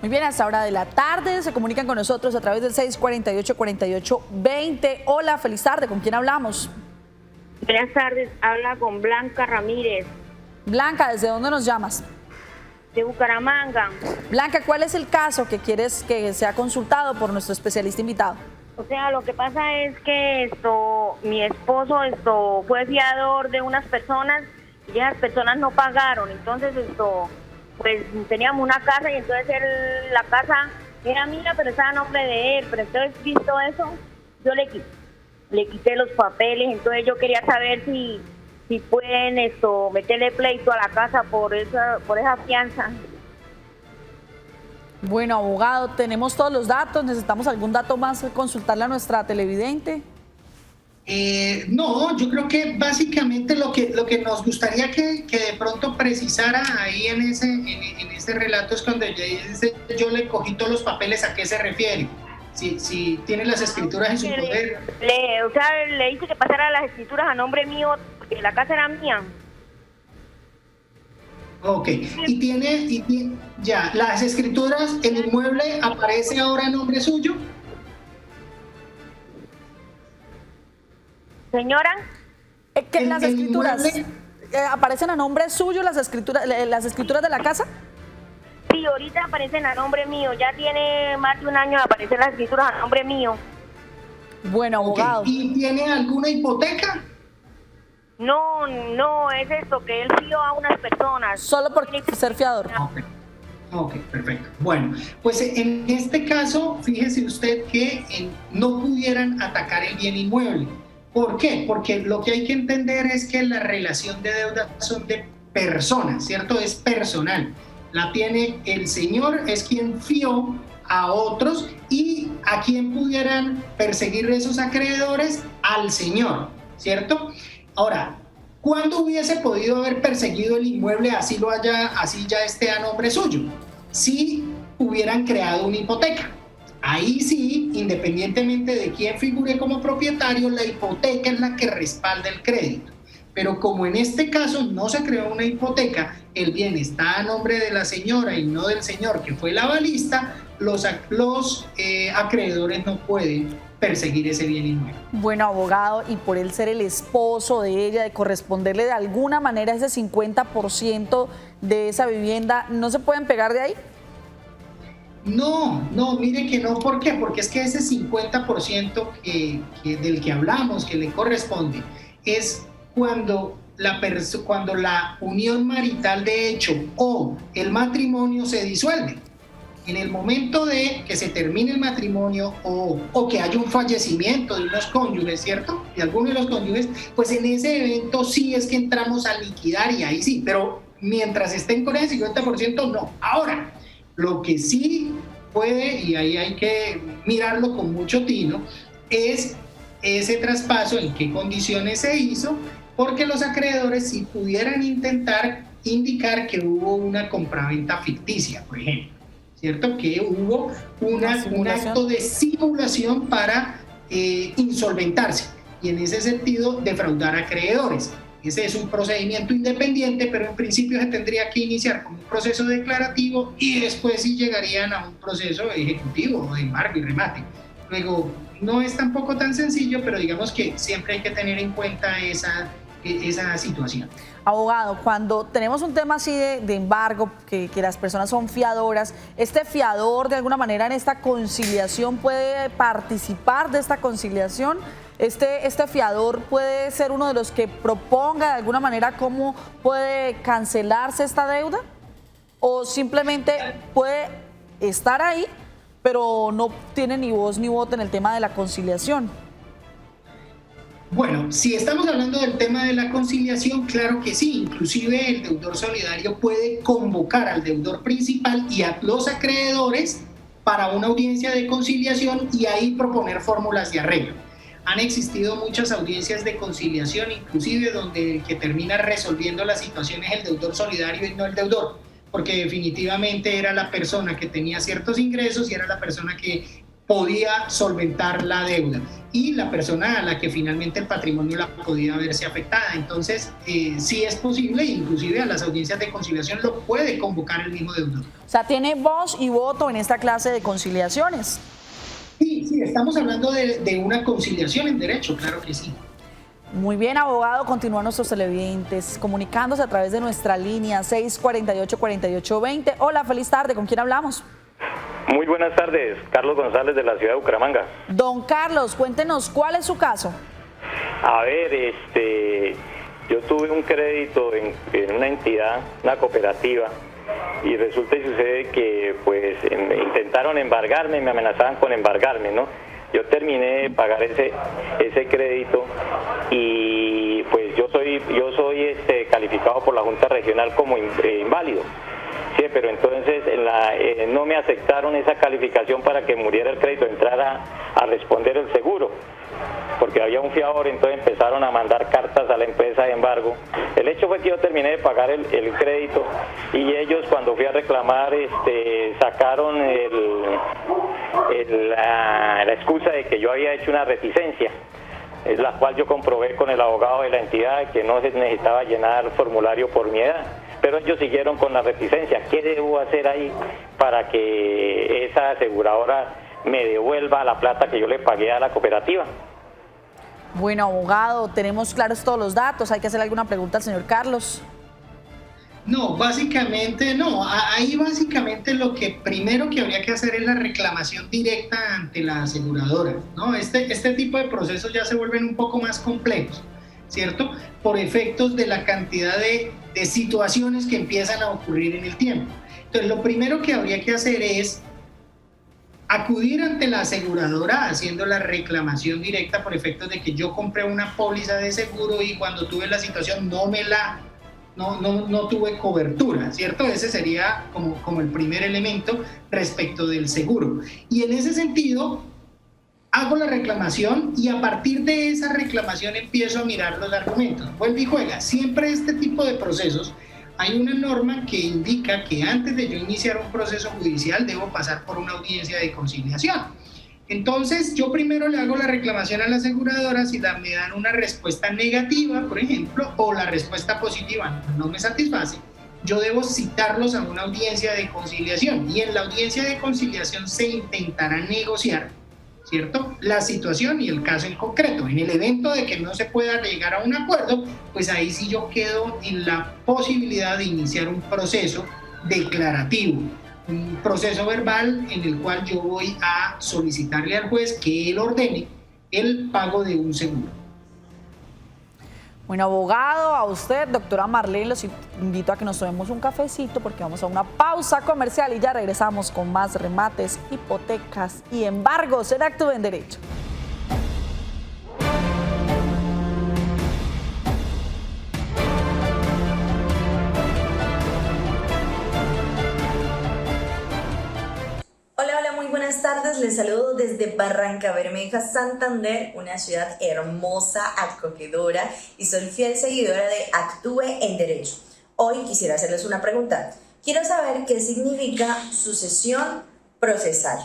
Muy bien, hasta hora de la tarde se comunican con nosotros a través del 648-4820. Hola, feliz tarde, ¿con quién hablamos? Buenas tardes, habla con Blanca Ramírez. Blanca, ¿desde dónde nos llamas? De Bucaramanga. Blanca, ¿cuál es el caso que quieres que sea consultado por nuestro especialista invitado? O sea, lo que pasa es que mi esposo fue fiador de unas personas y esas personas no pagaron. Entonces pues teníamos una casa y entonces la casa era mía, pero estaba a nombre de él. Pero entonces, visto eso, yo le quité los papeles. Entonces yo quería saber si pueden meterle pleito a la casa por esa fianza. Bueno, abogado, tenemos todos los datos. ¿Necesitamos algún dato más que consultarle a nuestra televidente? No, yo creo que básicamente lo que nos gustaría que de pronto precisara ahí en ese relato es cuando yo le cogí todos los papeles, ¿a qué se refiere? Si tiene las escrituras en su poder. Le hice que pasara las escrituras a nombre mío, porque la casa era mía. Ok, y tiene ya, las escrituras, el inmueble aparece ahora a nombre suyo. Señora, que las escrituras aparecen a nombre suyo, las escrituras de la casa. Sí, ahorita aparecen a nombre mío, ya tiene más de un año de aparecer las escrituras a nombre mío. Bueno, abogado. Okay. ¿Y tiene alguna hipoteca? No, es que él fió a unas personas. Solo por ser fiador. Ok, perfecto. Bueno, pues en este caso, fíjese usted que no pudieran atacar el bien inmueble. ¿Por qué? Porque lo que hay que entender es que la relación de deuda son de personas, ¿cierto? Es personal. La tiene el señor, es quien fió a otros, y a quien pudieran perseguir esos acreedores, al señor, ¿cierto? Ahora, ¿cuándo hubiese podido haber perseguido el inmueble así ya esté a nombre suyo? Si hubieran creado una hipoteca. Ahí sí, independientemente de quién figure como propietario, la hipoteca es la que respalda el crédito. Pero como en este caso no se creó una hipoteca, el bien está a nombre de la señora y no del señor que fue el avalista, los acreedores no pueden perseguir ese bien inmueble. Bueno, abogado, y por él ser el esposo de ella, de corresponderle de alguna manera ese 50% de esa vivienda, ¿no se pueden pegar de ahí? No, mire que no. ¿Por qué? Porque es que ese 50% del que hablamos, que le corresponde, es cuando la unión marital de hecho o el matrimonio se disuelve. En el momento de que se termine el matrimonio o que haya un fallecimiento de unos cónyuges, ¿cierto? De alguno de los cónyuges, pues en ese evento sí es que entramos a liquidar y ahí sí, pero mientras estén con ese 50% no. Ahora, lo que sí puede, y ahí hay que mirarlo con mucho tino, es ese traspaso, en qué condiciones se hizo, porque los acreedores sí pudieran intentar indicar que hubo una compraventa ficticia, por ejemplo, ¿cierto? Que hubo un acto de simulación para insolventarse y en ese sentido defraudar a acreedores. Ese es un procedimiento independiente, pero en principio se tendría que iniciar con un proceso declarativo y después sí llegarían a un proceso ejecutivo de embargo y remate. Luego, no es tampoco tan sencillo, pero digamos que siempre hay que tener en cuenta esa situación. Abogado, cuando tenemos un tema así de embargo, que las personas son fiadoras, ¿este fiador de alguna manera en esta conciliación puede participar de esta conciliación? ¿Este fiador puede ser uno de los que proponga de alguna manera cómo puede cancelarse esta deuda? ¿O simplemente puede estar ahí, pero no tiene ni voz ni voto en el tema de la conciliación? Bueno, si estamos hablando del tema de la conciliación, claro que sí, inclusive el deudor solidario puede convocar al deudor principal y a los acreedores para una audiencia de conciliación y ahí proponer fórmulas de arreglo. Han existido muchas audiencias de conciliación, inclusive donde el que termina resolviendo la situación es el deudor solidario y no el deudor. porque definitivamente era la persona que tenía ciertos ingresos y era la persona que podía solventar la deuda y la persona a la que finalmente el patrimonio la podía verse afectada. Entonces, sí es posible, inclusive a las audiencias de conciliación lo puede convocar el mismo deudor. O sea, tiene voz y voto en esta clase de conciliaciones. Sí, estamos hablando de una conciliación en derecho, claro que sí. Muy bien, abogado, continúan nuestros televidentes comunicándose a través de nuestra línea 648-4820. Hola, feliz tarde, ¿con quién hablamos? Muy buenas tardes, Carlos González de la ciudad de Bucaramanga. Don Carlos, cuéntenos, ¿cuál es su caso? A ver, yo tuve un crédito en una entidad, una cooperativa, y resulta y sucede que pues intentaron embargarme, me amenazaban con embargarme, ¿no? Yo terminé de pagar ese crédito y pues yo soy calificado por la Junta Regional como inválido. Sí, pero entonces no me aceptaron esa calificación para que muriera el crédito, entrara a responder el seguro, porque había un fiador, entonces empezaron a mandar cartas a la empresa de embargo. El hecho fue que yo terminé de pagar el crédito y ellos cuando fui a reclamar sacaron la excusa de que yo había hecho una reticencia, es la cual yo comprobé con el abogado de la entidad que no se necesitaba llenar formulario por mi edad. Pero ellos siguieron con la reticencia. ¿Qué debo hacer ahí para que esa aseguradora me devuelva la plata que yo le pagué a la cooperativa? Bueno, abogado, tenemos claros todos los datos. ¿Hay que hacer alguna pregunta al señor Carlos? No, básicamente no. Ahí básicamente lo que primero que habría que hacer es la reclamación directa ante la aseguradora, ¿no? Este tipo de procesos ya se vuelven un poco más complejos, ¿cierto? Por efectos de la cantidad de situaciones que empiezan a ocurrir en el tiempo. Entonces, lo primero que habría que hacer es acudir ante la aseguradora haciendo la reclamación directa por efectos de que yo compré una póliza de seguro y cuando tuve la situación no tuve cobertura, ¿cierto? Ese sería como el primer elemento respecto del seguro. Y en ese sentido, hago la reclamación y a partir de esa reclamación empiezo a mirar los argumentos. Vuelve y juega. Siempre este tipo de procesos hay una norma que indica que antes de yo iniciar un proceso judicial debo pasar por una audiencia de conciliación. Entonces yo primero le hago la reclamación a la aseguradora, si me dan una respuesta negativa, por ejemplo, o la respuesta positiva no me satisface, yo debo citarlos a una audiencia de conciliación y en la audiencia de conciliación se intentará negociar, ¿cierto?, la situación y el caso en concreto. En el evento de que no se pueda llegar a un acuerdo, pues ahí sí yo quedo en la posibilidad de iniciar un proceso declarativo, un proceso verbal en el cual yo voy a solicitarle al juez que él ordene el pago de un seguro. Bueno, abogado, a usted, doctora Marlene, los invito a que nos tomemos un cafecito porque vamos a una pausa comercial y ya regresamos con más remates, hipotecas y embargos en Actúe en Derecho. Buenas tardes, les saludo desde Barranca Bermeja, Santander, una ciudad hermosa, acogedora y soy fiel seguidora de Actúe en Derecho. Hoy quisiera hacerles una pregunta. Quiero saber qué significa sucesión procesal.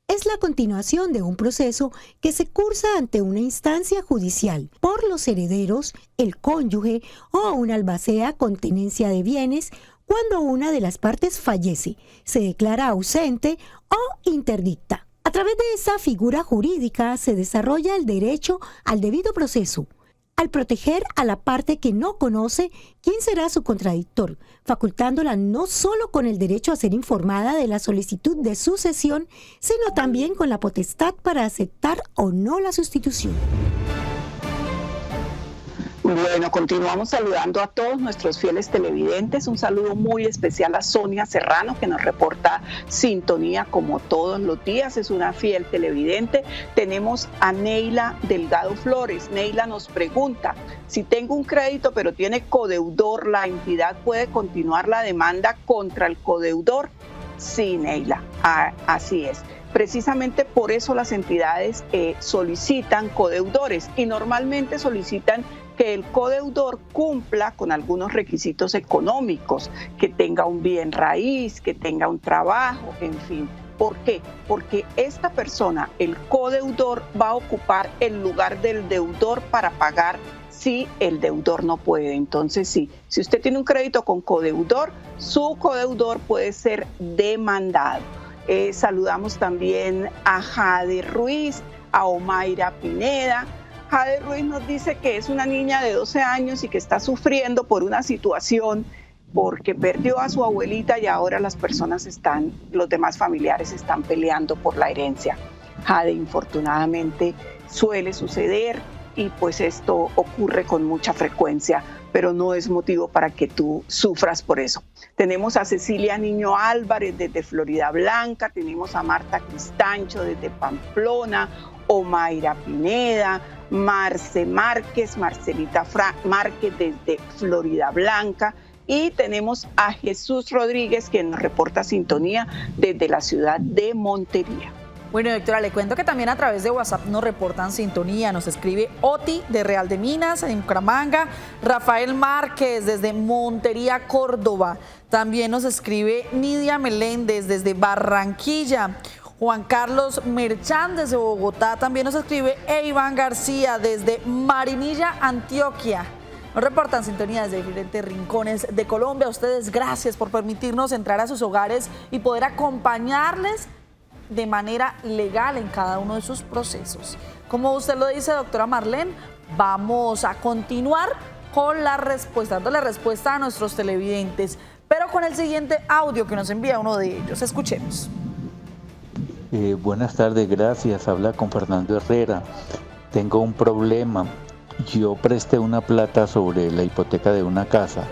Es la continuación de un proceso que se cursa ante una instancia judicial por los herederos, el cónyuge o una albacea con tenencia de bienes cuando una de las partes fallece, se declara ausente o interdicta. A través de esa figura jurídica se desarrolla el derecho al debido proceso, al proteger a la parte que no conoce quién será su contradictor, facultándola no solo con el derecho a ser informada de la solicitud de sucesión, sino también con la potestad para aceptar o no la sustitución. Bueno, continuamos saludando a todos nuestros fieles televidentes. Un saludo muy especial a Sonia Serrano, que nos reporta sintonía como todos los días. Es una fiel televidente. Tenemos a Neila Delgado Flores. Neila nos pregunta, si tengo un crédito pero tiene codeudor, ¿la entidad puede continuar la demanda contra el codeudor? Sí, Neila, así es. Precisamente por eso las entidades solicitan codeudores y normalmente solicitan que el codeudor cumpla con algunos requisitos económicos, que tenga un bien raíz, que tenga un trabajo, en fin. ¿Por qué? Porque esta persona, el codeudor, va a ocupar el lugar del deudor para pagar si el deudor no puede. Entonces, sí, si usted tiene un crédito con codeudor, su codeudor puede ser demandado. Saludamos también a Jade Ruiz, a Omaira Pineda. Jade Ruiz nos dice que es una niña de 12 años y que está sufriendo por una situación porque perdió a su abuelita y ahora los demás familiares están peleando por la herencia. Jade, infortunadamente suele suceder y pues esto ocurre con mucha frecuencia, pero no es motivo para que tú sufras por eso. Tenemos a Cecilia Niño Álvarez desde Florida Blanca, tenemos a Marta Cristancho desde Pamplona, Omaira Pineda, Marce Márquez, Marcelita Márquez desde Florida Blanca, y tenemos a Jesús Rodríguez, quien nos reporta sintonía desde la ciudad de Montería. Bueno, doctora, le cuento que también a través de WhatsApp nos reportan sintonía. Nos escribe Oti de Real de Minas, en Bucaramanga, Rafael Márquez desde Montería, Córdoba. También nos escribe Nidia Meléndez desde Barranquilla. Juan Carlos Merchán desde Bogotá también nos escribe. Iván García desde Marinilla, Antioquia. Nos reportan sintonía desde diferentes rincones de Colombia. A ustedes, gracias por permitirnos entrar a sus hogares y poder acompañarles de manera legal en cada uno de sus procesos. Como usted lo dice, doctora Marlene, vamos a continuar con la respuesta, dándole respuesta a nuestros televidentes, pero con el siguiente audio que nos envía uno de ellos. Escuchemos. Buenas tardes, gracias. Habla con Fernando Herrera. Tengo un problema. Yo presté una plata sobre la hipoteca de una casa.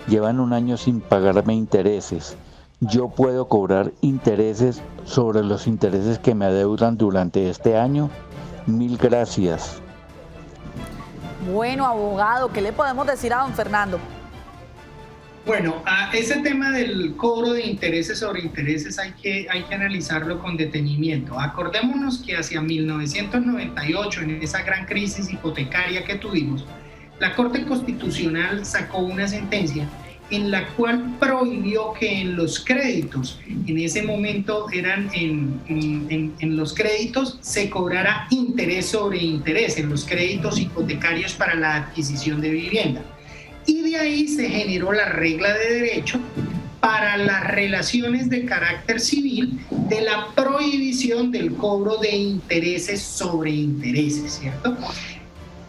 Llevan un año sin pagarme intereses. ¿Yo puedo cobrar intereses sobre los intereses que me adeudan durante este año? Mil gracias. Bueno, abogado, ¿qué le podemos decir a don Fernando? Bueno, a ese tema del cobro de intereses sobre intereses hay que analizarlo con detenimiento. Acordémonos que hacia 1998, en esa gran crisis hipotecaria que tuvimos, la Corte Constitucional sacó una sentencia en la cual prohibió que en los créditos, en ese momento eran en los créditos, se cobrara interés sobre interés, en los créditos hipotecarios para la adquisición de vivienda. Y de ahí se generó la regla de derecho para las relaciones de carácter civil de la prohibición del cobro de intereses sobre intereses, ¿cierto?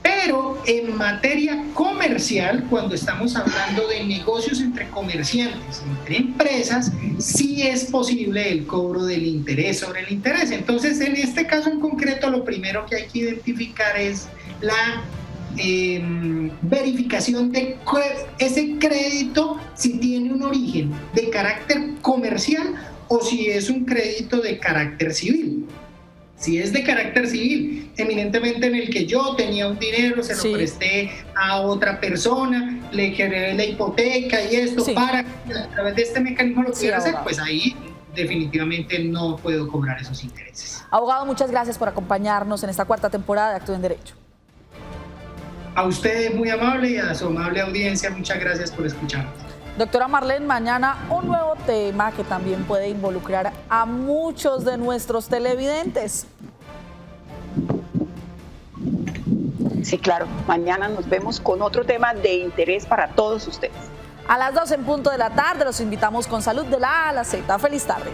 Pero en materia comercial, cuando estamos hablando de negocios entre comerciantes, entre empresas, sí es posible el cobro del interés sobre el interés. Entonces, en este caso en concreto, lo primero que hay que identificar es la verificación de ese crédito, si tiene un origen de carácter comercial o si es un crédito de carácter civil. Si es de carácter civil, eminentemente en el que yo tenía un dinero, se lo presté a otra persona, le generé la hipoteca y esto para que a través de este mecanismo lo pudiera hacer, pues ahí definitivamente no puedo cobrar esos intereses. Abogado, muchas gracias por acompañarnos en esta cuarta temporada de Actúe en Derecho. A ustedes muy amable y a su amable audiencia, muchas gracias por escucharnos. Doctora Marlene, mañana un nuevo tema que también puede involucrar a muchos de nuestros televidentes. Sí, claro. Mañana nos vemos con otro tema de interés para todos ustedes. A las 2 en punto de la tarde los invitamos con Salud de la A a la Z. Feliz tarde.